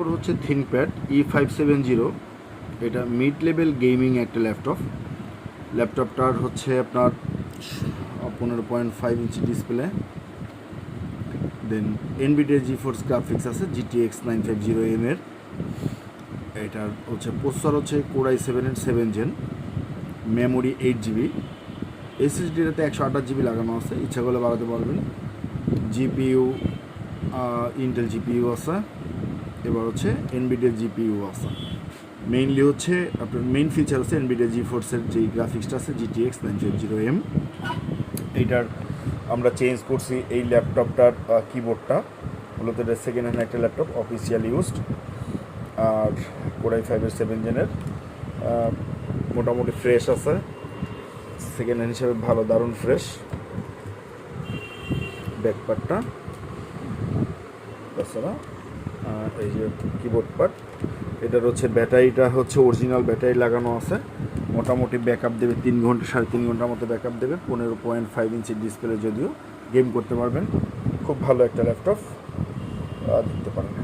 ওর হচ্ছে ThinkPad E570। এটা mid level gaming একটা ল্যাপটপটার হচ্ছে আপনার 15.5 ইঞ্চি ডিসপ্লে, দেন NVIDIA GeForce গ্রাফিক্স আছে GTX 950M এর। এটার হচ্ছে প্রসেসর হচ্ছে Core i7 7 Gen, memory 8GB, SSDটাতে 128GB লাগানো আছে, ইচ্ছা করলে বাড়াতে পারবেন। জিপিইউ ইন্টেল জিপিইউ আছে, এবার হচ্ছে NVIDIA GPU আছে। মেইনলি হচ্ছে আপনার মেইন ফিচার হচ্ছে NVIDIA GeForceর যে গ্রাফিক্সটা আছে GTX 950M। এইটার আমরা চেঞ্জ করছি এই ল্যাপটপটার কিবোর্ডটা, মূলত এটা সেকেন্ড হ্যান্ড একটা ল্যাপটপ, অফিসিয়াল ইউজড। আর Core i5 7 Gen মোটামুটি ফ্রেশ আছে, সেকেন্ড হ্যান্ড হিসাবে ভালো, দারুণ ফ্রেশ। ব্যাকপার্টটা তাছাড়া এই যে কিবোর্ড পার্ট, এটার হচ্ছে ব্যাটারিটা হচ্ছে অরিজিনাল ব্যাটারি লাগানো আছে, মোটামুটি ব্যাকআপ দেবে 3 ঘন্টা 3.5 ঘন্টার মতো ব্যাকআপ দেবে। 15.5 ইঞ্চি ডিসপ্লে, যদিও গেম করতে পারবেন। খুব ভালো একটা ল্যাপটপ, দেখতে পারেন।